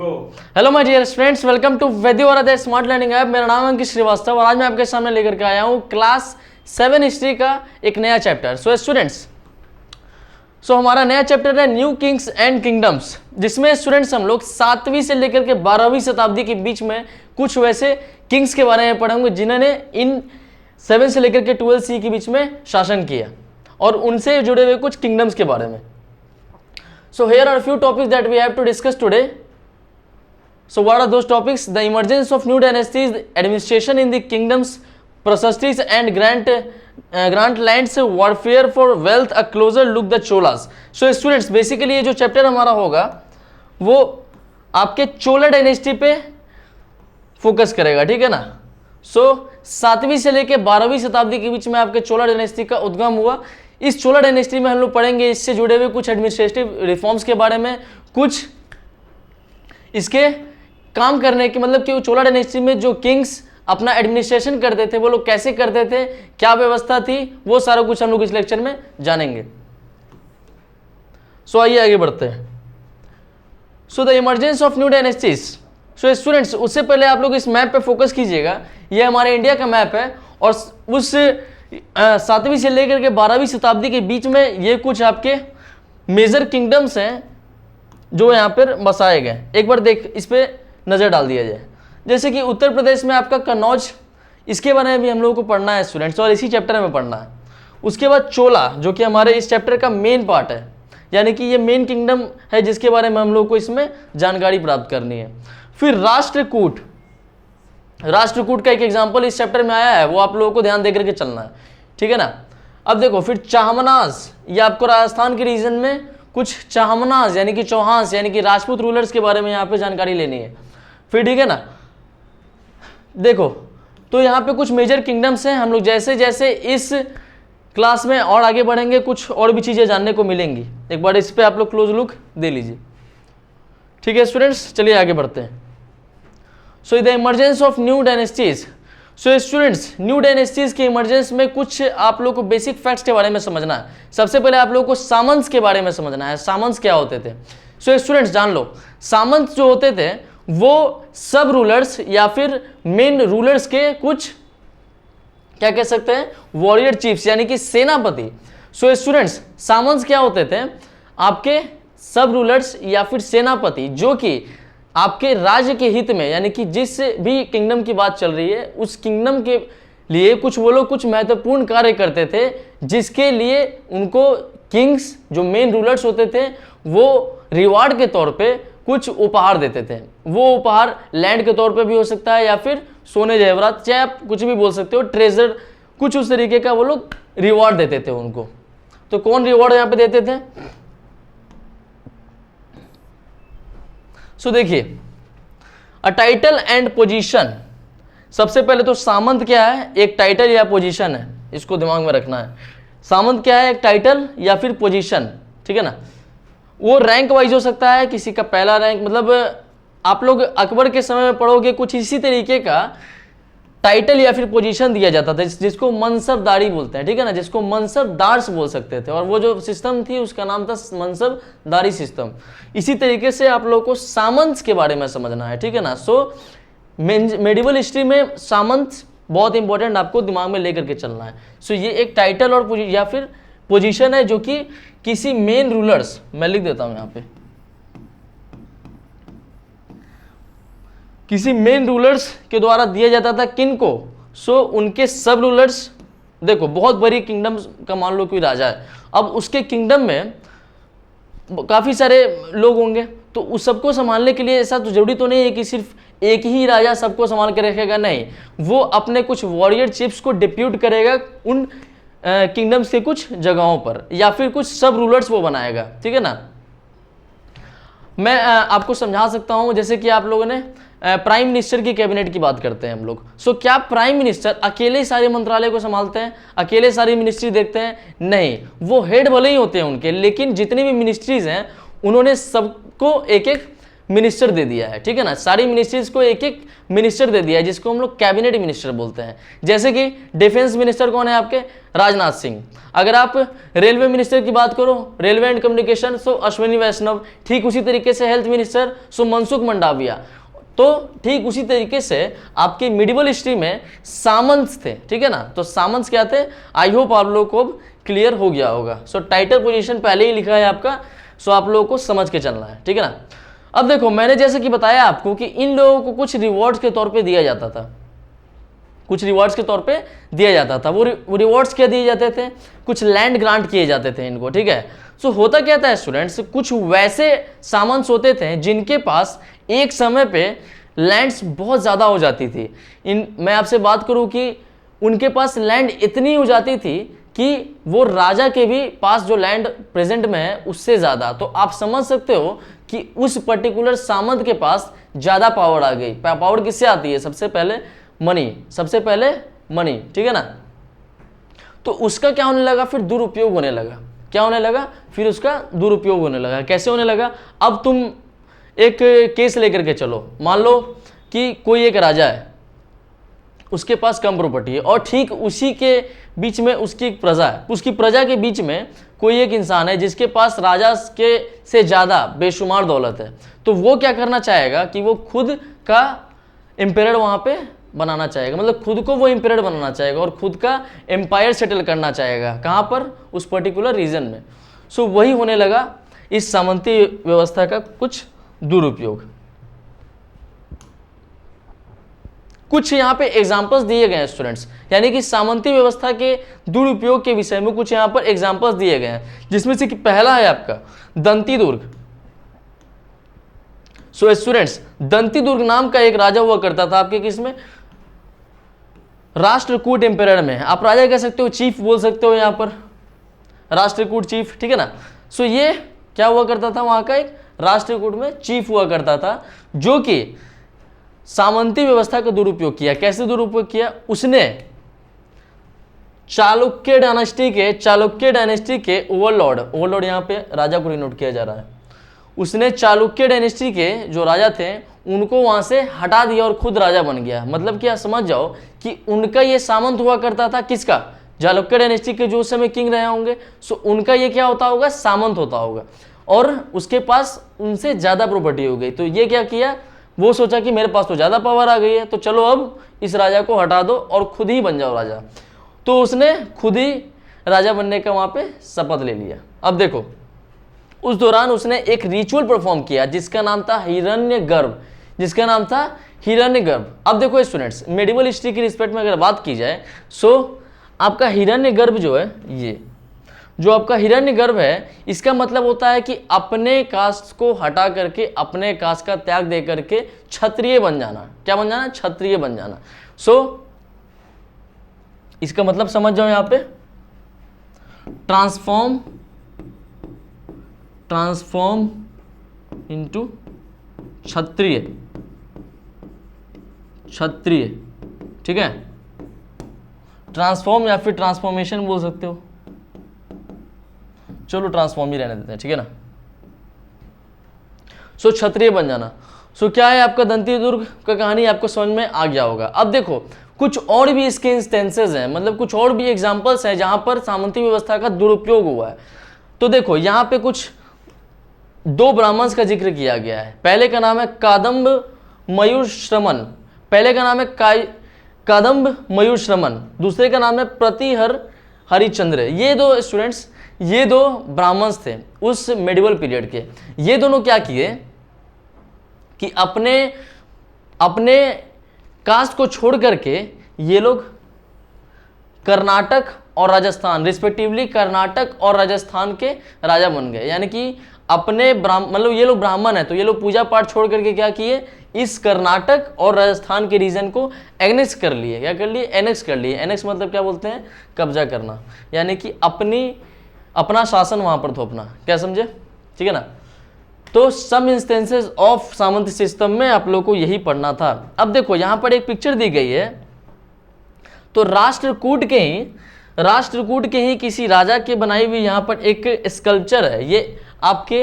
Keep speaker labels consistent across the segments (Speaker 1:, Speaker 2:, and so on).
Speaker 1: Hello my dear friends, welcome to Vedivara smart learning app. मेरा नाम है अंकित श्रीवास्तव और आज मैं आपके सामने लेकर के आया हूँ क्लास 7 हिस्ट्री का एक नया चैप्टर। सो स्टूडेंट्स, हमारा नया चैप्टर है न्यू किंग्स एंड किंगडम्स, जिसमें स्टूडेंट्स हम लोग 7वीं से लेकर के 12वीं शताब्दी के बीच में कुछ वैसे किंग्स के बारे में पढ़ेंगे जिन्होंने इन 7 से लेकर के 12 सी के बीच में शासन किया और उनसे जुड़े हुए कुछ किंगडम्स के बारे में। So here are few topics that we have to discuss today. So what are those topics? The emergence of new dynasties, administration in the kingdoms, processes and grant lands, warfare for wealth, a closer look the Cholas. So students, basically ये जो chapter हमारा होगा वो आपके चोला dynasty पे focus करेगा, ठीक है ना। सो 7वीं से लेके 12वीं शताब्दी के बीच में आपके चोला डायनेस्टी का उद्गम हुआ। इस चोला डायनेस्टी में हम लोग पढ़ेंगे इससे जुड़े हुए कुछ एडमिनिस्ट्रेटिव रिफॉर्म्स के बारे में, कुछ इसके काम करने के मतलब कि चोला डायनेस्टी में जो किंग्स अपना एडमिनिस्ट्रेशन करते थे वो लोग कैसे करते थे, क्या व्यवस्था थी, वो सारा कुछ हम लोग इस लेक्चर में जानेंगे। सो आइए आगे बढ़ते हैं। So the emergence of new dynasties. So students, उससे पहले आप लोग इस मैप पे फोकस कीजिएगा। ये हमारे इंडिया का मैप है और उस 7वीं से लेकर के 12वीं शताब्दी के बीच में ये कुछ आपके मेजर किंगडम्स हैं जो यहाँ पर बसाए गए। एक बार देख इस पे नज़र डाल दिया जाए। जैसे कि उत्तर प्रदेश में आपका कन्नौज, इसके बारे में भी हम लोगों को पढ़ना है स्टूडेंट्स और इसी चैप्टर में पढ़ना है। उसके बाद चोला, जो कि हमारे इस चैप्टर का मेन पार्ट है, यानी कि ये मेन किंगडम है जिसके बारे में हम लोग को इसमें जानकारी प्राप्त करनी है। फिर राष्ट्रकूट, राष्ट्रकूट का एक एग्जाम्पल इस चैप्टर में आया है, वो आप लोगों को ध्यान देकर के चलना है, ठीक है ना। अब देखो, फिर चाहमनाज, ये आपको राजस्थान के रीजन में कुछ चाहमनाज यानी कि चौहान यानी कि राजपूत रूलर्स के बारे में यहाँ पे जानकारी लेनी है। फिर ठीक है ना, देखो तो यहाँ पे कुछ मेजर किंगडम्स हैं। हम लोग जैसे जैसे इस क्लास में और आगे बढ़ेंगे कुछ और भी चीज़ें जानने को मिलेंगी। एक बार इस पे आप लोग क्लोज लुक दे लीजिए, ठीक है स्टूडेंट्स। चलिए आगे बढ़ते हैं। So the emergence of new dynasties. So students, new dynasties के इमरजेंस में कुछ आप लोग को बेसिक फैक्ट्स के बारे में समझना है। सबसे पहले आप लोगों को सामंत्स के बारे में समझना है। सामंत्स क्या होते थे? सो स्टूडेंट्स जान लो, सामंत जो होते थे वो सब रूलर्स या फिर मेन रूलर्स के कुछ क्या कह सकते हैं, वॉरियर चीफ्स यानी कि सेनापति। सो स्टूडेंट्स, सामंत्स क्या होते थे? आपके सब रूलर्स या फिर सेनापति जो कि आपके राज्य के हित में, यानी कि जिस भी किंगडम की बात चल रही है उस किंगडम के लिए कुछ वो लोग कुछ महत्वपूर्ण कार्य करते थे, जिसके लिए उनको किंग्स जो मेन रूलर्स होते थे वो रिवार्ड के तौर पे कुछ उपहार देते थे। वो उपहार लैंड के तौर पे भी हो सकता है या फिर सोने जेवरात, चाहे आप कुछ भी बोल सकते हो, ट्रेजर, कुछ उस तरीके का वो लोग रिवॉर्ड देते थे उनको। तो कौन रिवॉर्ड यहाँ पे देते थे? सो देखिए, अ टाइटल एंड पोजीशन। सबसे पहले तो सामंत क्या है? एक टाइटल या पोजीशन है, इसको दिमाग में रखना है। सामंत क्या है? एक टाइटल या फिर पोजीशन, ठीक है ना। वो रैंक वाइज हो सकता है, किसी का पहला रैंक, मतलब आप लोग अकबर के समय में पढ़ोगे कुछ इसी तरीके का टाइटल या फिर पोजीशन दिया जाता था जिसको मनसबदारी बोलते हैं, ठीक है ना, जिसको मनसबदार बोल सकते थे। और वो जो सिस्टम थी उसका नाम था मनसबदारी सिस्टम। इसी तरीके से आप लोगों को सामंत के बारे में समझना है, ठीक है ना। सो मेडिवल हिस्ट्री में सामंत बहुत इंपॉर्टेंट आपको दिमाग में लेकर के चलना है। सो ये एक टाइटल और या फिर पोजीशन है जो कि किसी मेन रूलर्स, मैं लिख देता हूं यहां पे, किसी मेन रूलर्स के द्वारा दिया जाता था। किनको? सो उनके सब रूलर्स। देखो, बहुत बड़ी किंगडम का मान लो कोई राजा है, अब उसके किंगडम में काफी सारे लोग होंगे, तो उस सबको संभालने के लिए ऐसा तो जरूरी तो नहीं है कि सिर्फ एक ही राजा सबको संभाल के रखेगा, नहीं, वो अपने कुछ वॉरियर चीफ्स को डिप्यूट करेगा उन किंगडम्स के कुछ जगहों पर, या फिर कुछ सब रूलर्स वो बनाएगा, ठीक है ना। मैं आपको समझा सकता हूं, जैसे कि आप लोगों ने प्राइम मिनिस्टर की कैबिनेट की बात करते हैं हम लोग। सो क्या प्राइम मिनिस्टर अकेले सारे मंत्रालय को संभालते हैं, अकेले सारी मिनिस्ट्री देखते हैं? नहीं, वो हेड भले ही होते हैं उनके, लेकिन जितनी भी मिनिस्ट्रीज हैं उन्होंने सबको एक एक मिनिस्टर दे दिया है, ठीक है ना, सारी मिनिस्ट्रीज को एक एक मिनिस्टर दे दिया है, जिसको हम लोग कैबिनेट मिनिस्टर बोलते हैं। जैसे कि डिफेंस मिनिस्टर कौन है आपके, राजनाथ सिंह। अगर आप रेलवे मिनिस्टर की बात करो, रेलवे एंड कम्युनिकेशन, सो अश्विनी वैष्णव। ठीक उसी तरीके से हेल्थ मिनिस्टर, सो मनसुख मंडाविया। तो ठीक उसी तरीके से आपके मिडिवल हिस्ट्री में सामंत थे, ठीक है ना। तो सामंत क्या थे, आई होप आप लोगों को क्लियर हो गया होगा। सो टाइटल पोजीशन पहले ही लिखा है आपका, सो आप लोगों को समझ के चलना है, ठीक है ना। अब देखो, मैंने जैसे कि बताया आपको कि इन लोगों को कुछ रिवॉर्ड्स के तौर पे दिया जाता था, कुछ रिवॉर्ड्स के तौर पे दिया जाता था। वो रिवॉर्ड्स क्या दिए जाते थे, कुछ लैंड ग्रांट किए जाते थे इनको, ठीक है। सो होता क्या था स्टूडेंट्स, कुछ वैसे सामंत होते थे जिनके पास एक समय पे लैंड्स बहुत ज़्यादा हो जाती थी। मैं आपसे बात करूं कि उनके पास लैंड इतनी हो जाती थी कि वो राजा के भी पास जो लैंड प्रेजेंट में है उससे ज़्यादा। तो आप समझ सकते हो कि उस पर्टिकुलर सामंत के पास ज़्यादा पावर आ गई। पावर किससे आती है, सबसे पहले मनी, सबसे पहले मनी, ठीक है ना। तो उसका क्या होने लगा, फिर दुरुपयोग होने लगा। क्या होने लगा, फिर उसका दुरुपयोग होने लगा। कैसे होने लगा, अब तुम एक केस लेकर के चलो, मान लो कि कोई एक राजा है, उसके पास कम प्रॉपर्टी है, और ठीक उसी के बीच में उसकी एक प्रजा है, उसकी प्रजा के बीच में कोई एक इंसान है जिसके पास राजा के से ज़्यादा बेशुमार दौलत है। तो वो क्या करना चाहेगा कि वो खुद का एम्पायर वहाँ पे बनाना चाहेगा, मतलब खुद को वो एम्पायर बनाना चाहेगा और खुद का एम्पायर सेटल करना चाहेगा। कहाँ पर, उस पर्टिकुलर रीजन में। सो वही होने लगा इस सामंती व्यवस्था का कुछ दुरुपयोग। कुछ यहाँ पे एग्जाम्पल्स दिए गए हैं स्टूडेंट्स, यानी कि सामंती व्यवस्था के दुरुपयोग के विषय में कुछ यहाँ पर एग्जाम्पल्स दिए गए हैं, जिसमें से कि पहला है आपका दंती दुर्ग। सो स्टूडेंट्स, दंती दुर्ग नाम का एक राजा हुआ करता था आपके किसमें, राष्ट्रकूट एम्पायर में। आप राजा कह सकते हो, चीफ बोल सकते हो यहाँ पर, राष्ट्रकूट चीफ, ठीक है ना। सो ये क्या हुआ करता था, वहां का एक राष्ट्रकूट में चीफ हुआ करता था, जो कि सामंती व्यवस्था का दुरुपयोग किया। कैसे दुरुपयोग किया, उसने चालुक्य डायनेस्टी के ओवरलॉर्ड यहाँ पे राजा को डिनोट किया जा रहा है, उसने चालुक्य डायनेस्टी के जो राजा थे उनको वहां से हटा दिया और खुद राजा बन गया। मतलब क्या, समझ जाओ कि उनका ये सामंत हुआ करता था, किसका, चालुक्य डायनेस्टी के जो उस समय किंग रहे होंगे। सो उनका ये क्या होता होगा, सामंत होता होगा, और उसके पास उनसे ज्यादा प्रॉपर्टी हो गई। तो ये क्या किया, वो सोचा कि मेरे पास तो ज्यादा पावर आ गई है, तो चलो अब इस राजा को हटा दो और खुद ही बन जाओ राजा। तो उसने खुद ही राजा बनने का वहां पे शपथ ले लिया। अब देखो, उस दौरान उसने एक रिचुअल परफॉर्म किया जिसका नाम था हिरण्यगर्भ, जिसका नाम था हिरण्यगर्भ। अब देखो स्टूडेंट्स, मेडिवल हिस्ट्री की रिस्पेक्ट में अगर बात की जाए, सो आपका हिरण्यगर्भ जो है, ये जो आपका हिरण्यगर्भ है, इसका मतलब होता है कि अपने कास्ट को हटा करके, अपने कास्ट का त्याग दे करके क्षत्रिय बन जाना। क्या बन जाना, क्षत्रिय बन जाना। सो इसका मतलब समझ जाओ यहाँ पे, ट्रांसफॉर्म इनटू क्षत्रिय, ठीक है। ट्रांसफॉर्म या फिर ट्रांसफॉर्मेशन बोल सकते हो, चलो ट्रांसफॉर्म ही रहने देते हैं, ठीक है ना। सो क्षत्रिय बन जाना। सो क्या है आपका दंती दुर्ग का कहानी, आपको समझ में आ गया होगा। अब देखो, कुछ और भी इसके इंस्टेंसेस हैं, मतलब कुछ और भी एग्जांपल्स हैं जहां पर सामंती व्यवस्था का दुरुपयोग हुआ है। तो देखो, यहां पे कुछ दो ब्राह्मण्स का जिक्र किया गया है। पहले का नाम है कादम्ब मयूरश्रमण, पहले का नाम है कादम्ब मयूरश्रमण, दूसरे का नाम है प्रतिहर हरिश्चंद्र। ये दो स्टूडेंट्स, ये दो ब्राह्मण्स थे उस मेडिवल पीरियड के। ये दोनों क्या किए कि अपने कास्ट को छोड़ करके ये लोग कर्नाटक और राजस्थान, रिस्पेक्टिवली कर्नाटक और राजस्थान के राजा बन गए। यानी कि अपने मतलब ये लोग ब्राह्मण है, तो ये लोग पूजा पाठ छोड़ करके क्या किए, इस कर्नाटक और राजस्थान के रीजन को एनेक्स कर लिए। क्या कर लिए, एनेक्स कर लिए। एनेक्स मतलब क्या बोलते हैं, कब्जा करना, यानी कि अपना शासन वहां पर थोपना। क्या समझे, ठीक है ना। तो some instances of Samant system में आप लोग को यही पढ़ना था। अब देखो, यहां पर एक पिक्चर दी गई है, तो राष्ट्रकूट के ही किसी राजा के बनाई हुई यहां पर एक स्कल्पचर है। ये आपके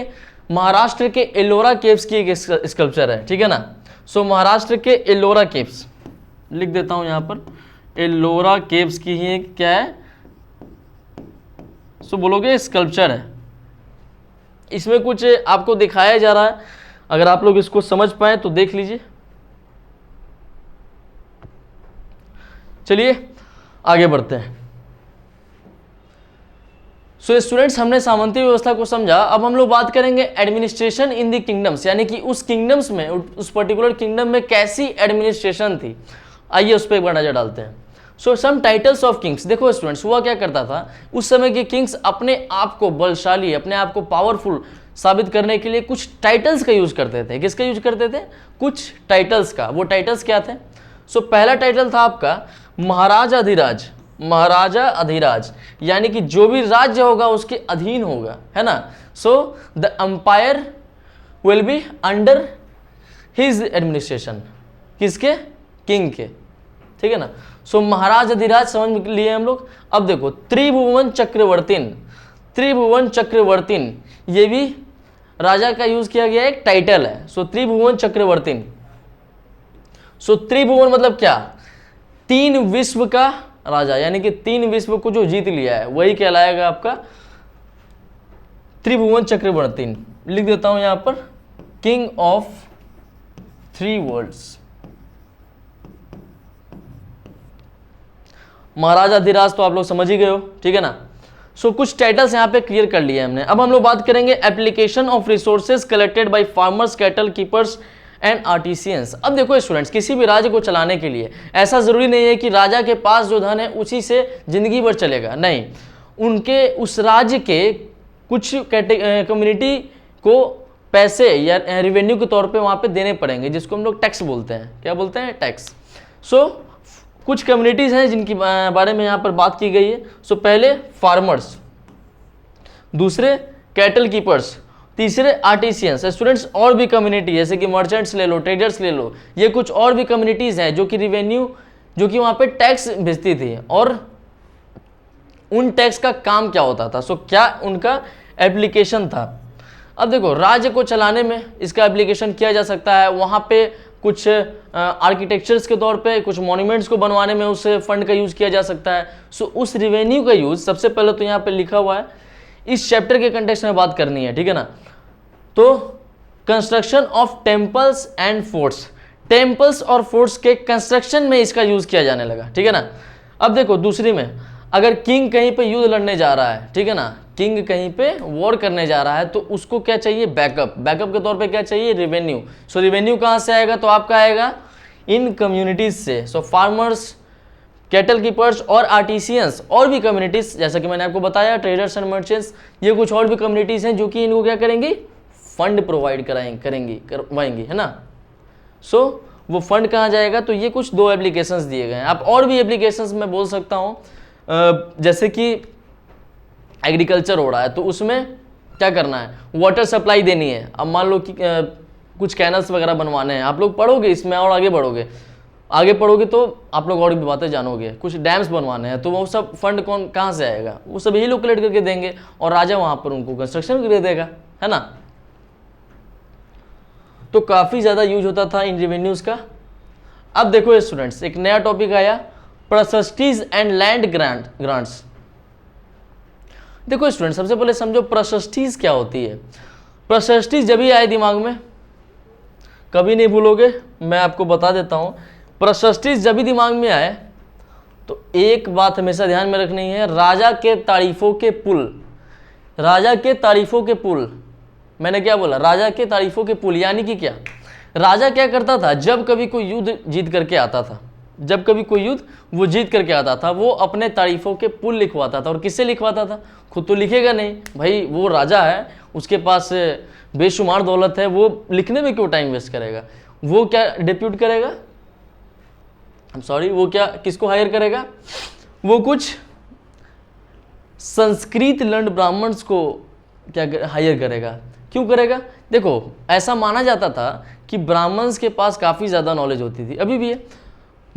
Speaker 1: महाराष्ट्र के एलोरा केव्स की एक स्कल्पचर है, ठीक है ना। सो महाराष्ट्र के एलोरा केव्स, लिख देता हूं यहां पर, एलोरा केव्स की ही एक क्या है, सो बोलोगे स्कल्पचर है। इसमें कुछ आपको दिखाया जा रहा है, अगर आप लोग इसको समझ पाए तो देख लीजिए। चलिए आगे बढ़ते हैं। सो स्टूडेंट्स, हमने सामंती व्यवस्था को समझा। अब हम लोग बात करेंगे एडमिनिस्ट्रेशन इन द किंगडम्स, यानी कि उस किंगडम्स में, उस पर्टिकुलर किंगडम में कैसी एडमिनिस्ट्रेशन थी। आइए उस पर एक बार नजर डालते हैं। सो सम टाइटल्स ऑफ किंग्स। देखो स्टूडेंट्स, हुआ क्या करता था उस समय के किंग्स अपने आप को बलशाली, अपने आप को पावरफुल साबित करने के लिए कुछ टाइटल्स का यूज करते थे। किसका यूज करते थे? कुछ टाइटल्स का। वो टाइटल्स क्या थे? सो पहला टाइटल था आपका महाराजा अधिराज। महाराजा अधिराज यानी कि जो भी राज्य होगा उसके अधीन होगा, है ना। So the empire will be under his administration. किसके? किंग के, ठीक है ना। सो महाराज अधिराज समझ लिए हम लोग। अब देखो त्रिभुवन चक्रवर्तीन, त्रिभुवन चक्रवर्तीन ये भी राजा का यूज किया गया एक टाइटल है। सो त्रिभुवन चक्रवर्तीन। सो त्रिभुवन मतलब क्या? तीन विश्व का राजा, यानी कि तीन विश्व को जो जीत लिया है वही कहलाएगा आपका त्रिभुवन चक्रवर्तीन। लिख देता हूं यहां पर, किंग ऑफ थ्री वर्ल्ड्स। महाराजा अधिराज तो आप लोग समझ ही गए हो, ठीक है ना। सो कुछ टाइटल्स यहां पे क्लियर कर लिए हमने। अब हम लोग बात करेंगे application of resources collected by farmers, cattle keepers and artisans. अब देखो स्टूडेंट्स, किसी भी राज्य को चलाने के लिए ऐसा जरूरी नहीं है कि राजा के पास जो धन है उसी से जिंदगी भर चलेगा, नहीं। उनके उस राज्य के कुछ कम्युनिटी को पैसे या रेवेन्यू के तौर पे वहां पे देने पड़ेंगे, जिसको हम लोग टैक्स बोलते हैं। क्या बोलते हैं? टैक्स। सो कुछ कम्युनिटीज हैं जिनकी बारे में यहां पर बात की गई है। सो पहले फार्मर्स, दूसरे कैटल कीपर्स, तीसरे आर्टिसियंस। स्टूडेंट्स और भी कम्युनिटी जैसे कि मर्चेंट्स ले लो, ट्रेडर्स ले लो, ये कुछ और भी कम्युनिटीज हैं जो कि रिवेन्यू, जो कि वहां पे टैक्स भेजती थी। और उन टैक्स का काम क्या होता था? सो क्या उनका एप्लीकेशन था। अब देखो राज्य को चलाने में इसका एप्लीकेशन किया जा सकता है। वहां पे कुछ आर्किटेक्चर्स के तौर पे कुछ मॉन्यूमेंट्स को बनवाने में उस फंड का यूज किया जा सकता है। सो उस रिवेन्यू का यूज सबसे पहले तो यहाँ पे लिखा हुआ है, इस चैप्टर के कंटेक्स्ट में बात करनी है, ठीक है ना। तो construction of temples and forts, temples और फोर्ट्स के कंस्ट्रक्शन में इसका यूज किया जाने लगा, ठीक है ना। अब देखो दूसरी में, अगर किंग कहीं पे युद्ध लड़ने जा रहा है, ठीक है ना, किंग कहीं पे वॉर करने जा रहा है, तो उसको क्या चाहिए? बैकअप। बैकअप के तौर पे क्या चाहिए? रेवेन्यू। सो रेवेन्यू कहाँ से आएगा? तो आपका आएगा इन कम्युनिटीज से। सो फार्मर्स, कैटल कीपर्स और आर्टिसियंस, और भी कम्युनिटीज जैसा कि मैंने आपको बताया, ट्रेडर्स एंड मर्चेंट्स, ये कुछ और भी कम्युनिटीज हैं जो कि इनको क्या करेंगी? फंड प्रोवाइड करवाएंगी, है ना। सो वो फंड कहाँ जाएगा? तो ये कुछ दो एप्लीकेशंस दिए गए हैं। आप और भी एप्लीकेशंस मैं बोल सकता हूँ, जैसे कि एग्रीकल्चर हो रहा है तो उसमें क्या करना है? वाटर सप्लाई देनी है। अब मान लो कि कुछ कैनल्स वगैरह बनवाने हैं, आप लोग पढ़ोगे इसमें और आगे बढ़ोगे, आगे पढ़ोगे तो आप लोग और भी बातें जानोगे। कुछ डैम्स बनवाने हैं तो वो सब फंड कौन कहाँ से आएगा? वो सब यही लोग कलेक्ट करके देंगे और राजा वहाँ पर उनको कंस्ट्रक्शन कर देगा, है ना। तो काफ़ी ज़्यादा यूज होता था इन रेवेन्यूज़ का। अब देखो स्टूडेंट्स, एक नया टॉपिक आया, प्रशस्टीज एंड लैंड ग्रांट्स। देखो स्टूडेंट, सबसे पहले समझो प्रशस्टीज क्या होती है। प्रशस्टीज जब भी आए दिमाग में, कभी नहीं भूलोगे, मैं आपको बता देता हूं। प्रशस्टीज जब भी दिमाग में आए तो एक बात हमेशा ध्यान में रखनी है, राजा के तारीफों के पुल। राजा के तारीफों के पुल, मैंने क्या बोला? राजा के तारीफों के पुल, यानी कि क्या? राजा क्या करता था? जब कभी कोई युद्ध जीत करके आता था, जब कभी कोई युद्ध वो जीत करके आता था, वो अपने तारीफों के पुल लिखवाता था। और किससे लिखवाता था? खुद तो लिखेगा नहीं भाई, वो राजा है, उसके पास बेशुमार दौलत है, वो लिखने में क्यों टाइम वेस्ट करेगा? वो क्या डिप्यूट करेगा? वो क्या किसको हायर करेगा? वो कुछ संस्कृत लर्न ब्राह्मण्स को क्या हायर करेगा। क्यों करेगा? देखो ऐसा माना जाता था कि ब्राह्मण्स के पास काफ़ी ज़्यादा नॉलेज होती थी, अभी भी है।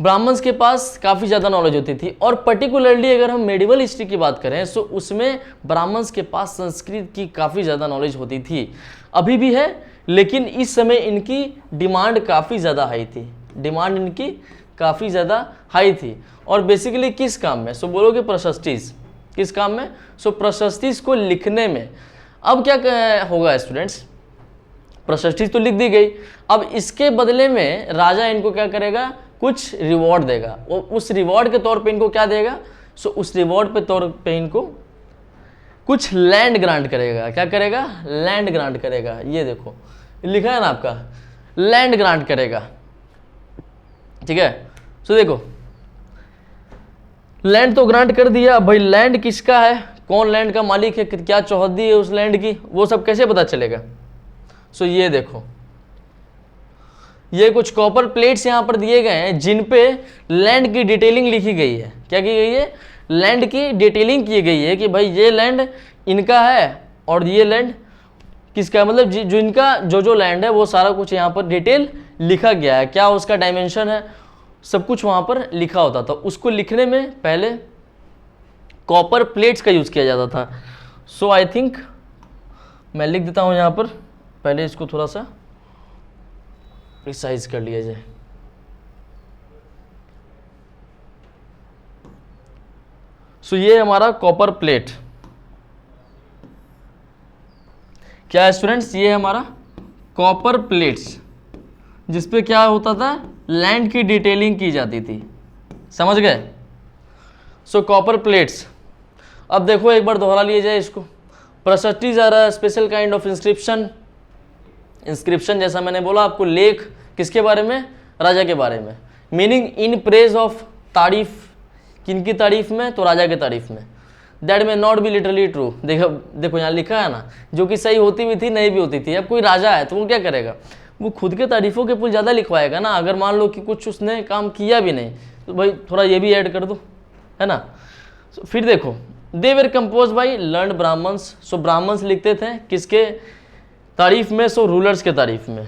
Speaker 1: ब्राह्मण्स के पास काफ़ी ज़्यादा नॉलेज होती थी, और पर्टिकुलरली अगर हम मेडिवल हिस्ट्री की बात करें तो उसमें ब्राह्मण्स के पास संस्कृत की काफ़ी ज़्यादा नॉलेज होती थी, अभी भी है, लेकिन इस समय इनकी डिमांड काफ़ी ज़्यादा हाई थी, डिमांड इनकी काफ़ी ज़्यादा हाई थी। और बेसिकली किस काम में? सो बोलोगे प्रशस्तिस, किस काम में? सो प्रशस्तिस को लिखने में। अब क्या होगा स्टूडेंट्स, प्रशस्ति तो लिख दी गई, अब इसके बदले में राजा इनको क्या करेगा? कुछ रिवॉर्ड देगा, और उस रिवॉर्ड के तौर पे इनको क्या देगा? सो उस रिवॉर्ड पे तौर पे इनको कुछ लैंड ग्रांट करेगा। क्या करेगा? लैंड ग्रांट करेगा। ये देखो लिखा है ना आपका, लैंड ग्रांट करेगा, ठीक है। सो देखो लैंड तो ग्रांट कर दिया, भाई लैंड किसका है, कौन लैंड का मालिक है, क्या चौहद्दी है उस लैंड की, वो सब कैसे पता चलेगा? सो ये देखो, ये कुछ कॉपर प्लेट्स यहाँ पर दिए गए हैं जिन पे लैंड की डिटेलिंग लिखी गई है। क्या की गई है? लैंड की डिटेलिंग की गई है कि भाई ये लैंड इनका है और ये लैंड किसका, मतलब जो इनका जो लैंड है वो सारा कुछ यहाँ पर डिटेल लिखा गया है, क्या उसका डायमेंशन है, सब कुछ वहाँ पर लिखा होता था। उसको लिखने में पहले कॉपर प्लेट्स का यूज़ किया जाता था। सो आई थिंक मैं लिख देता हूँ यहाँ पर, पहले इसको थोड़ा सा प्रिसाइज कर लिया जाए। सो ये हमारा कॉपर प्लेट, क्या है स्टूडेंट्स? ये हमारा कॉपर प्लेट्स, जिसपे क्या होता था? लैंड की डिटेलिंग की जाती थी, समझ गए? So copper plates. अब देखो एक बार दोहरा लिया जाए इसको। Prashastis are a special kind of inscription, inscription जैसा मैंने बोला आपको, लेख किसके बारे में? राजा के बारे में। मीनिंग इन प्रेज ऑफ, तारीफ, किनकी तारीफ में? तो राजा के तारीफ में। दैट में नॉट बी लिटरली ट्रू। देखो यहाँ लिखा है ना, जो कि सही होती भी थी नहीं भी होती थी। अब कोई राजा है तो वो क्या करेगा? वो खुद के तारीफों के पुल ज़्यादा लिखवाएगा ना। अगर मान लो कि कुछ उसने काम किया भी नहीं तो भाई थोड़ा ये भी ऐड कर दो, है ना। फिर देखो, they were compose by learn brahmins. So brahmins लिखते थे किसके तारीफ में? सो रूलर्स के तारीफ में।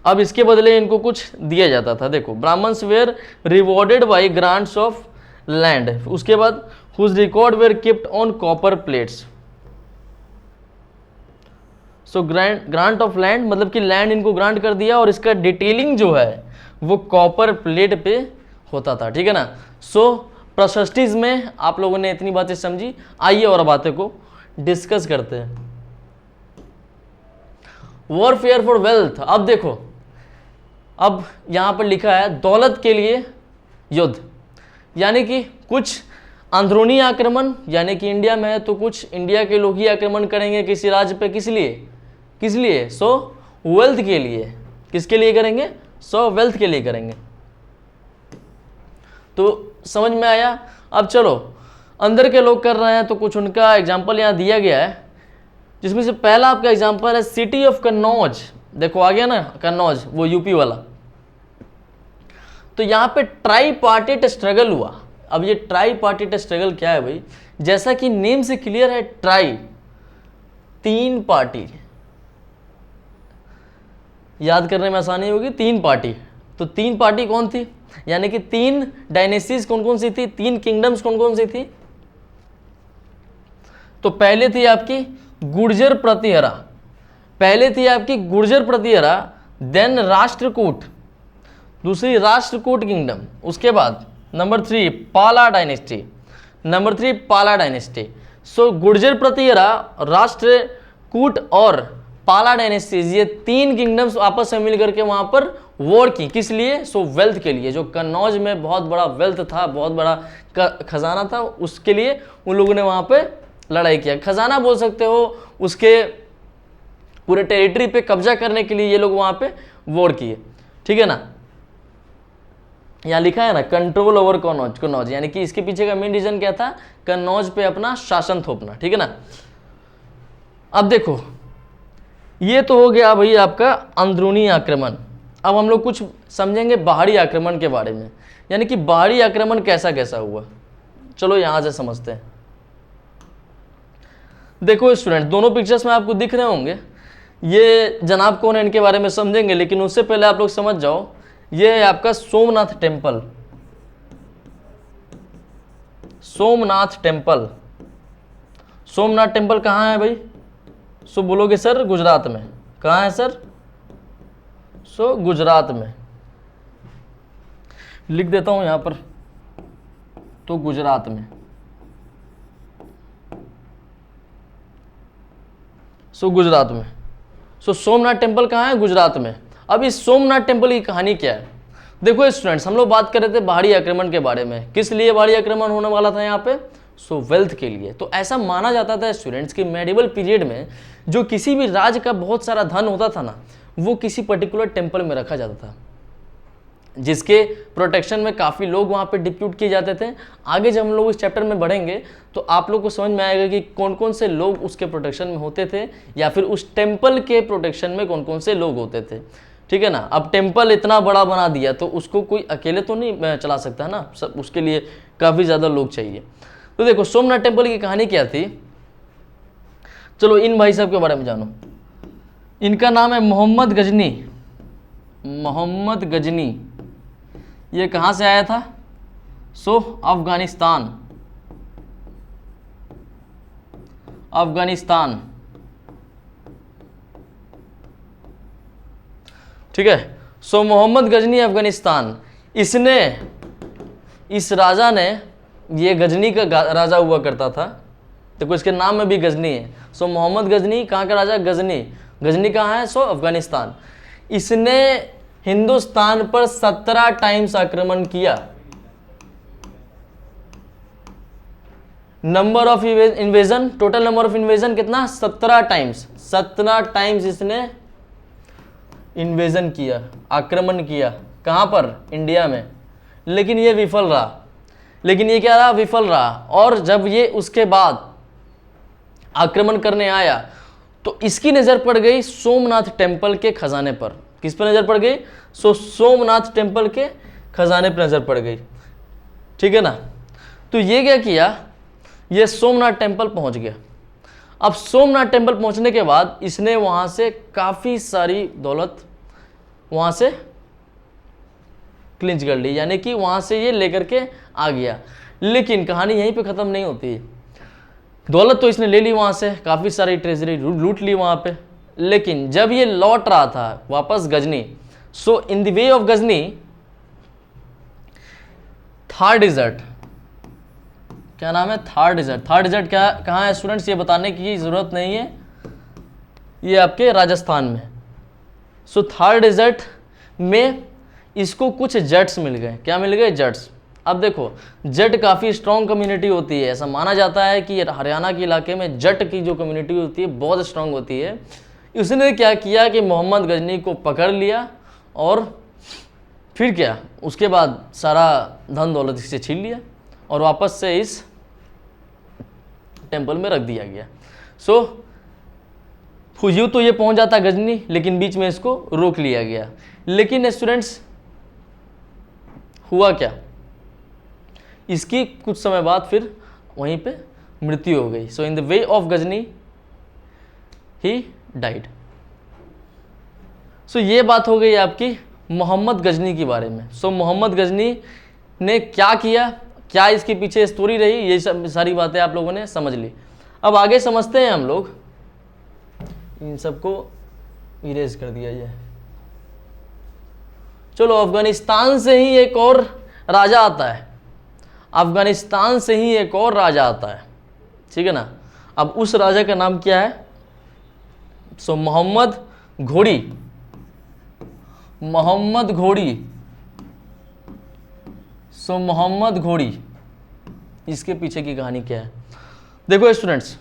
Speaker 1: अब इसके बदले इनको कुछ दिया जाता था। देखो, brahmins were rewarded by grants of land. उसके बाद whose record were kept on copper plates. So grant of land मतलब कि लैंड इनको ग्रांट कर दिया और इसका डिटेलिंग जो है वो कॉपर प्लेट पे होता था, ठीक है ना। सो प्रशस्तिज में आप लोगों ने इतनी बातें समझी, आइए और बातें को डिस्कस करते हैं। Warfare for wealth. अब देखो, अब यहां पर लिखा है दौलत के लिए युद्ध, यानी कि कुछ अंदरूनी आक्रमण, यानी कि इंडिया में है तो कुछ इंडिया के लोग ही आक्रमण करेंगे किसी राज्य पे। किस लिए? किस लिए? सो वेल्थ के लिए। किसके लिए करेंगे? सो वेल्थ के लिए करेंगे। तो समझ में आया। अब चलो, अंदर के लोग कर रहे हैं तो कुछ उनका एग्जाम्पल यहाँ दिया गया है, जिसमें से पहला आपका एग्जाम्पल है सिटी ऑफ कन्नौज। देखो आ गया ना कन्नौज, वो यूपी वाला। तो यहाँ पे ट्राई पार्टिट स्ट्रगल हुआ। अब ये ट्राई पार्टिट स्ट्रगल क्या है भाई? जैसा कि नेम से क्लियर है, ट्राई, तीन पार्टी, याद करने में आसानी होगी, तीन पार्टी। तो तीन पार्टी कौन थी? यानी कि तीन डायनेस्टीज कौन कौन सी थी? तीन किंगडम्स कौन कौन सी थी? तो पहले थी आपकी गुर्जर प्रतिहरा, पहले थी आपकी गुर्जर प्रतिहरा, देन राष्ट्रकूट, दूसरी राष्ट्रकूट किंगडम। उसके बाद नंबर 3 पाला डायनेस्टी, नंबर 3 पाला डायनेस्टी। सो गुर्जर प्रतिहरा, राष्ट्रकूट और पाला डायनेस्टीज, ये तीन किंगडम्स आपस में मिलकर के वहां पर वॉर की। किस लिए? सो वेल्थ के लिए। जो कन्नौज में बहुत बड़ा वेल्थ था, बहुत बड़ा खजाना था, उसके लिए उन लोगों ने वहां पे लड़ाई किया। खजाना बोल सकते हो, उसके पूरे टेरिटरी पे कब्जा करने के लिए ये लोग वहां पे वॉर किए, ठीक है ना। यहाँ लिखा है ना कंट्रोल ओवर कन्नौज, यानी कि इसके पीछे का मेन रीजन क्या था? कन्नौज पे अपना शासन थोपना, ठीक है ना। अब देखो, ये तो हो गया भाई आपका अंदरूनी आक्रमण। अब हम लोग कुछ समझेंगे बाहरी आक्रमण के बारे में, यानी कि बाहरी आक्रमण कैसा कैसा हुआ। चलो यहां से समझते हैं। देखो स्टूडेंट, दोनों पिक्चर्स में आपको दिख रहे होंगे, ये जनाब कौन है इनके बारे में समझेंगे, लेकिन उससे पहले आप लोग समझ जाओ ये है आपका Somnath temple. Somnath temple, Somnath temple कहाँ है भाई? सो बोलोगे सर गुजरात में। कहाँ है सर? सो गुजरात में। लिख देता हूं यहां पर, तो गुजरात में। सो गुजरात में। सो सोमनाथ टेम्पल कहाँ है? गुजरात में। अब इस सोमनाथ टेम्पल की कहानी क्या है? देखो स्टूडेंट्स, हम लोग बात कर रहे थे बाहरी आक्रमण के बारे में। किस लिए बाहरी आक्रमण होने वाला था यहाँ पे? सो वेल्थ के लिए। तो ऐसा माना जाता था स्टूडेंट्स कि मेडिवल पीरियड में जो किसी भी राज्य का बहुत सारा धन होता था ना, वो किसी पर्टिकुलर टेम्पल में रखा जाता था, जिसके प्रोटेक्शन में काफ़ी लोग वहाँ पे डिप्यूट किए जाते थे। आगे जब हम लोग इस चैप्टर में बढ़ेंगे तो आप लोग को समझ में आएगा कि कौन कौन से लोग उसके प्रोटेक्शन में होते थे, या फिर उस टेम्पल के प्रोटेक्शन में कौन कौन से लोग होते थे। ठीक है ना। अब टेम्पल इतना बड़ा बना दिया तो उसको कोई अकेले तो नहीं चला सकता है ना, सब उसके लिए काफ़ी ज़्यादा लोग चाहिए। तो देखो सोमनाथ टेम्पल की कहानी क्या थी, चलो इन भाई साहब के बारे में जानो। इनका नाम है मोहम्मद गजनी। मोहम्मद गजनी, ये कहाँ से आया था? सो अफगानिस्तान। अफगानिस्तान, ठीक है। सो मोहम्मद गजनी अफगानिस्तान। इसने, इस राजा ने, ये गजनी का राजा हुआ करता था, देखो इसके नाम में भी गजनी है। सो मोहम्मद गजनी कहाँ का राजा? गजनी। गजनी कहाँ है? सो अफगानिस्तान। इसने हिंदुस्तान पर 17 टाइम्स आक्रमण किया। Number of invasion, total number of invasion कितना? 17 टाइम्स। 17 टाइम्स इसने इन्वेजन किया, आक्रमण किया। कहां पर? इंडिया में। लेकिन ये विफल रहा। लेकिन ये क्या रहा? विफल रहा। और जब ये उसके बाद आक्रमण करने आया तो इसकी नजर पड़ गई सोमनाथ टेम्पल के खजाने पर। किस पर नजर पड़ गई? सोमनाथ टेम्पल के खजाने पर नजर पड़ गई। ठीक है ना। तो ये क्या किया, ये सोमनाथ टेम्पल पहुंच गया। अब सोमनाथ टेम्पल पहुंचने के बाद इसने वहां से काफी सारी दौलत वहां से क्लिंच कर ली, यानी कि वहां से ये लेकर के आ गया। लेकिन कहानी यहीं पे खत्म नहीं होती। दौलत तो इसने ले ली वहां से, काफी सारी ट्रेजरी लूट ली वहां पे। लेकिन जब ये लौट रहा था वापस Ghazni, so in the way of Ghazni, Thar desert, क्या नाम है? थार डेजर्ट। थार डेजर्ट क्या कहाँ है स्टूडेंट्स? ये बताने की जरूरत नहीं है, ये आपके राजस्थान में। सो थार डेजर्ट में इसको कुछ जट्स मिल गए। क्या मिल गए? जट्स। अब देखो जट काफ़ी स्ट्रॉन्ग कम्युनिटी होती है। ऐसा माना जाता है कि हरियाणा के इलाके में जट की जो कम्युनिटी होती है बहुत स्ट्रॉन्ग होती है। उसने क्या किया कि मोहम्मद गजनी को पकड़ लिया और फिर क्या, उसके बाद सारा धन दौलत इससे छीन लिया और वापस से इस टेम्पल में रख दिया गया। सो यूं तो ये पहुंच जाता गजनी, लेकिन बीच में इसको रोक लिया गया। लेकिन स्टूडेंट्स हुआ क्या, इसकी कुछ समय बाद फिर वहीं पे मृत्यु हो गई। So in the way of Ghazni ही डाइड। सो ये बात हो गई आपकी मोहम्मद गजनी के बारे में। सो मोहम्मद गजनी ने क्या किया, क्या इसके पीछे स्टोरी रही, ये सब सारी बातें आप लोगों ने समझ ली। अब आगे समझते हैं हम लोग। इन सबको इरेज कर दिया जाए। चलो अफगानिस्तान से ही एक और राजा आता है। अफगानिस्तान से ही एक और राजा आता है, ठीक है ना। अब उस राजा का नाम क्या है? सो मोहम्मद घोड़ी। मोहम्मद घोड़ी। सो मोहम्मद घोड़ी, इसके पीछे की कहानी क्या है? देखो स्टूडेंट्स,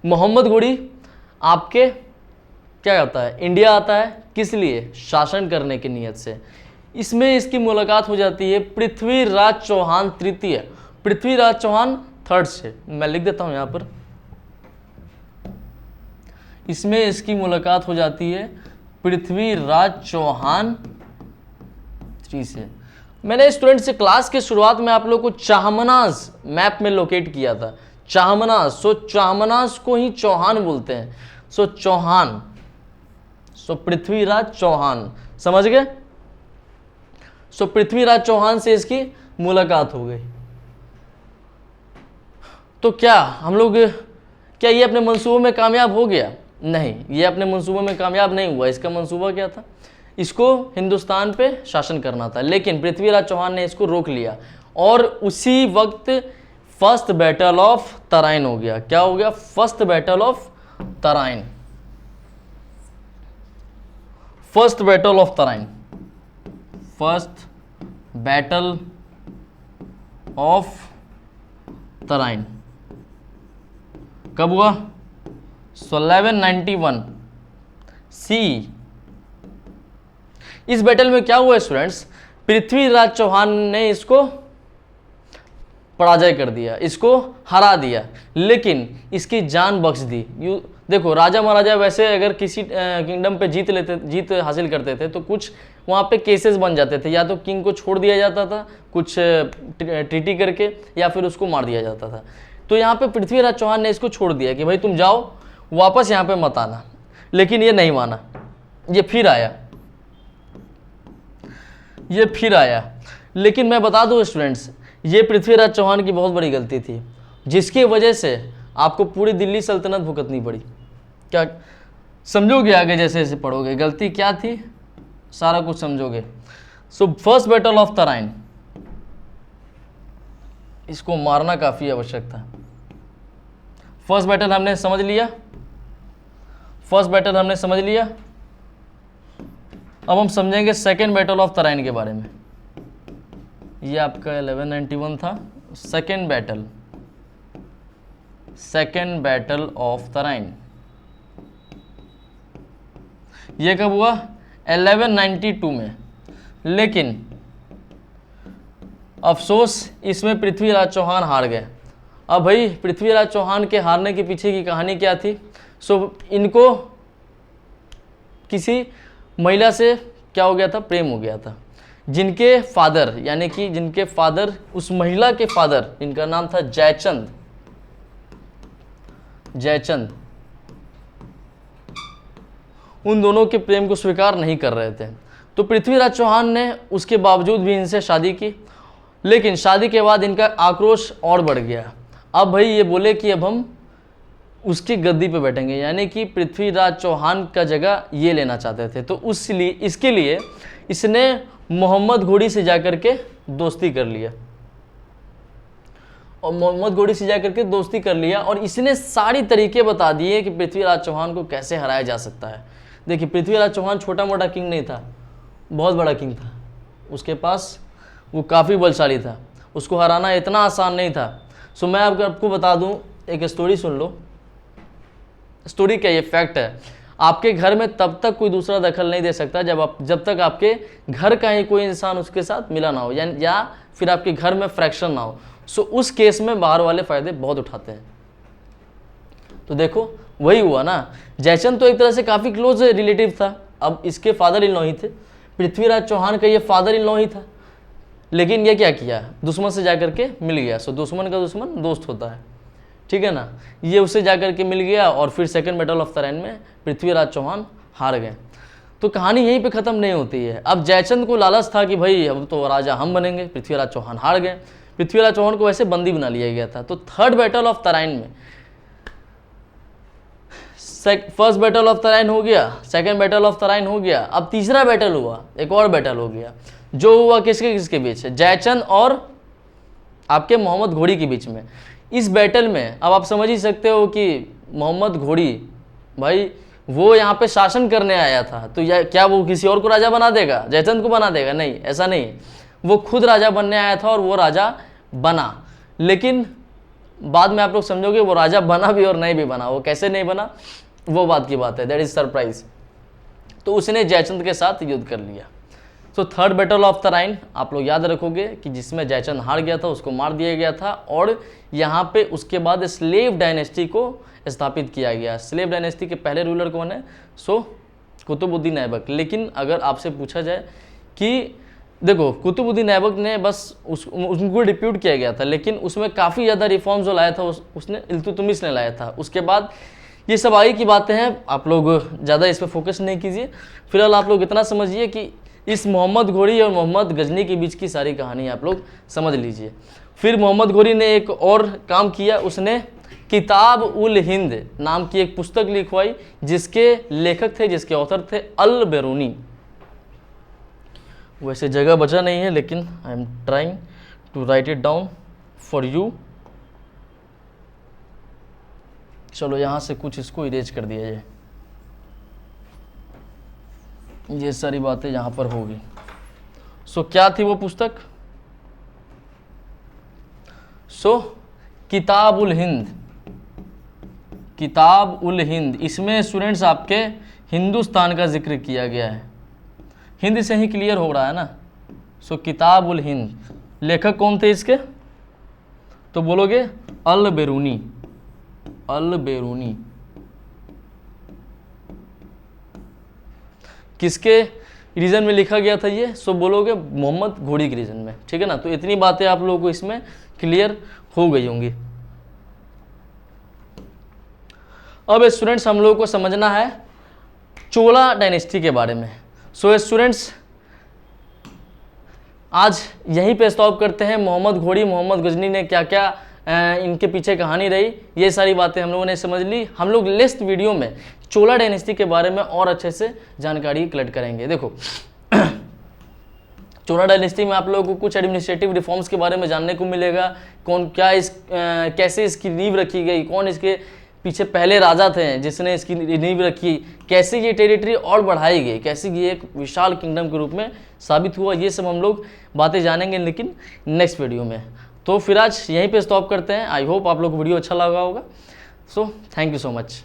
Speaker 1: मोहम्मद घोड़ी आपके क्या आता है? इंडिया आता है। किस लिए? शासन करने की नीयत से। इसमें इसकी मुलाकात हो जाती है पृथ्वीराज चौहान तृतीय, पृथ्वीराज चौहान थर्ड से। मैं लिख देता हूं यहां पर। इसमें इसकी मुलाकात हो जाती है पृथ्वीराज चौहान थ्री से। मैंने स्टूडेंट से क्लास के शुरुआत में आप लोग को चाहमनास मैप में लोकेट किया था। चाहमनास, सो चाहमनास को ही चौहान बोलते हैं। सो चौहान, सो पृथ्वीराज चौहान। समझ गए? सो पृथ्वीराज चौहान से इसकी मुलाकात हो गई। तो क्या हम लोग, क्या ये अपने मंसूबों में कामयाब हो गया? नहीं, ये अपने मंसूबों में कामयाब नहीं हुआ। इसका मंसूबा क्या था? इसको हिंदुस्तान पे शासन करना था, लेकिन पृथ्वीराज चौहान ने इसको रोक लिया और उसी वक्त फर्स्ट बैटल ऑफ तराइन हो गया। क्या हो गया? First battle of Tarain. First battle of Tarain, first battle of Tarain कब हुआ? 1191 सी। इस बैटल में क्या हुआ स्टूडेंट्स? पृथ्वीराज चौहान ने इसको पराजय कर दिया, इसको हरा दिया, लेकिन इसकी जान बख्श दी। देखो, राजा महाराजा वैसे अगर किसी किंगडम पे जीत हासिल करते थे तो कुछ वहाँ पे केसेस बन जाते थे, या तो किंग को छोड़ दिया जाता था कुछ ट्रीटी करके, या फिर उसको मार दिया जाता था। तो यहाँ पे पृथ्वीराज चौहान ने इसको छोड़ दिया कि भाई तुम जाओ, वापस यहाँ पे मत आना, लेकिन ये नहीं माना, ये फिर आया। लेकिन मैं बता दूं स्टूडेंट्स, ये पृथ्वीराज चौहान की बहुत बड़ी गलती थी, जिसकी वजह से आपको पूरी दिल्ली सल्तनत भुगतनी पड़ी। क्या समझोगे? आगे जैसे जैसे पढ़ोगे गलती क्या थी, सारा कुछ समझोगे। So first battle of Tarain, इसको मारना काफी आवश्यक था। फर्स्ट बैटल हमने समझ लिया। अब हम समझेंगे सेकेंड बैटल ऑफ तराइन के बारे में। ये आपका 1191 था। सेकेंड बैटल ऑफ तराइन ये कब हुआ? 1192 में। लेकिन अफसोस, इसमें पृथ्वीराज चौहान हार गए। अब भाई पृथ्वीराज चौहान के हारने के पीछे की कहानी क्या थी? इनको किसी महिला से क्या हो गया था? प्रेम हो गया था, जिनके फादर, यानी कि जिनके फादर, उस महिला के फादर, जिनका नाम था जयचंद, उन दोनों के प्रेम को स्वीकार नहीं कर रहे थे। तो पृथ्वीराज चौहान ने उसके बावजूद भी इनसे शादी की, लेकिन शादी के बाद इनका आक्रोश और बढ़ गया। अब भाई ये बोले कि अब हम उसकी गद्दी पे बैठेंगे, यानी कि पृथ्वीराज चौहान का जगह ये लेना चाहते थे। तो इसके लिए इसने मोहम्मद घोड़ी से जाकर के दोस्ती कर लिया, और इसने सारी तरीके बता दिए कि पृथ्वीराज चौहान को कैसे हराया जा सकता है। देखिए, पृथ्वीराज चौहान छोटा मोटा किंग नहीं था, बहुत बड़ा किंग था। उसके पास वो काफ़ी बलशाली था, उसको हराना इतना आसान नहीं था। सो मैं आपको बता दूं, एक स्टोरी सुन लो। स्टोरी क्या, ये फैक्ट है। आपके घर में तब तक कोई दूसरा दखल नहीं दे सकता जब तक आपके घर का ही कोई इंसान उसके साथ मिला ना हो, या फिर आपके घर में फ्रैक्शन ना हो। सो उस केस में बाहर वाले फायदे बहुत उठाते हैं। तो देखो वही हुआ ना, जयचंद तो एक तरह से काफ़ी क्लोज रिलेटिव था। अब इसके फादर इन लॉ ही थे, पृथ्वीराज चौहान का ये फादर इन लॉ ही था, लेकिन ये क्या किया? दुश्मन से जाकर के मिल गया। सो दुश्मन का दुश्मन दोस्त होता है, ठीक है ना। ये उससे जाकर के मिल गया, और फिर सेकंड बैटल ऑफ तराइन में पृथ्वीराज चौहान हार गए। तो कहानी यहीं पे ख़त्म नहीं होती है। अब जयचंद को लालच था कि भाई अब तो राजा हम बनेंगे, पृथ्वीराज चौहान हार गए। पृथ्वीराज चौहान को वैसे बंदी बना लिया गया था। तो थर्ड बैटल ऑफ तराइन में, फर्स्ट बैटल ऑफ तराइन हो गया, सेकंड बैटल ऑफ तराइन हो गया, अब तीसरा बैटल हुआ, एक और बैटल हो गया, जो हुआ किसके बीच है? जयचंद और आपके मोहम्मद घोड़ी के बीच में। इस बैटल में अब आप समझ ही सकते हो कि मोहम्मद घोड़ी भाई वो यहाँ पे शासन करने आया था, तो क्या वो किसी और को राजा बना देगा? जयचंद को बना देगा? नहीं, ऐसा नहीं। वो खुद राजा बनने आया था और वो राजा बना, लेकिन बाद में आप लोग समझोगे वो राजा बना भी और नहीं भी बना। वो कैसे नहीं बना, वो बात की बात है, दैट इज सरप्राइज। तो उसने जयचंद के साथ युद्ध कर लिया। तो थर्ड बैटल ऑफ तराइन आप लोग याद रखोगे कि जिसमें जयचंद हार गया था, उसको मार दिया गया था, और यहाँ पे उसके बाद स्लेव डायनेस्टी को स्थापित किया गया। स्लेव डायनेस्टी के पहले रूलर कौन है? सो कुतुबुद्दीन ऐबक। लेकिन अगर आपसे पूछा जाए कि देखो, कुतुबुद्दीन ऐबक ने बस उनको डिप्यूट किया गया था, लेकिन उसमें काफ़ी ज़्यादा रिफॉर्म्स जो लाया था उसने इल्तुतमिश ने लाया था। उसके बाद ये सब आगे की बातें हैं, आप लोग ज़्यादा इस पर फोकस नहीं कीजिए। फिलहाल आप लोग इतना समझिए कि इस मोहम्मद घोरी और मोहम्मद गजनी के बीच की सारी कहानी आप लोग समझ लीजिए। फिर मोहम्मद घोरी ने एक और काम किया, उसने किताब उल हिंद नाम की एक पुस्तक लिखवाई, जिसके लेखक थे, जिसके ऑथर थे अल बेरूनी। वैसे जगह बचा नहीं है, लेकिन I am trying to write it down for you. चलो यहाँ से कुछ इसको इरेज कर दिया जाए, ये सारी बातें यहाँ पर होगी। सो क्या थी वो पुस्तक? सो किताब उल हिंद, किताब उल हिंद। इसमें स्टूडेंट्स आपके हिंदुस्तान का जिक्र किया गया है, हिंद से ही क्लियर हो रहा है ना। सो किताब उल हिंद, लेखक कौन थे इसके? तो बोलोगे अल बेरूनी, अल बेरूनी। किसके रीजन में लिखा गया था ये? सो बोलोगे मोहम्मद घोरी के रीजन में, ठीक है ना। तो इतनी बातें आप लोगों को इसमें क्लियर हो गई होंगी। अब स्टूडेंट्स हम लोगों को समझना है चोला डायनेस्टी के बारे में। सो स्टूडेंट्स आज यहीं पे स्टॉप करते हैं। मोहम्मद घोरी, मोहम्मद गजनी ने क्या क्या इनके पीछे कहानी रही, ये सारी बातें हम लोगों ने समझ ली। हम लोग नेक्स्ट वीडियो में चोला डायनेस्टी के बारे में और अच्छे से जानकारी कलेक्ट करेंगे। देखो चोला डायनेस्टी में आप लोगों को कुछ एडमिनिस्ट्रेटिव रिफॉर्म्स के बारे में जानने को मिलेगा, कौन क्या कैसे इसकी नींव रखी गई, कौन इसके पीछे पहले राजा थे जिसने इसकी नींव रखी, कैसे ये टेरिटरी और बढ़ाई गई, कैसे ये एक विशाल किंगडम के रूप में साबित हुआ, ये सब हम लोग बातें जानेंगे लेकिन नेक्स्ट वीडियो में। तो फिर आज यहीं पे स्टॉप करते हैं। आई होप आप लोग को वीडियो अच्छा लगा होगा। So thank you so much.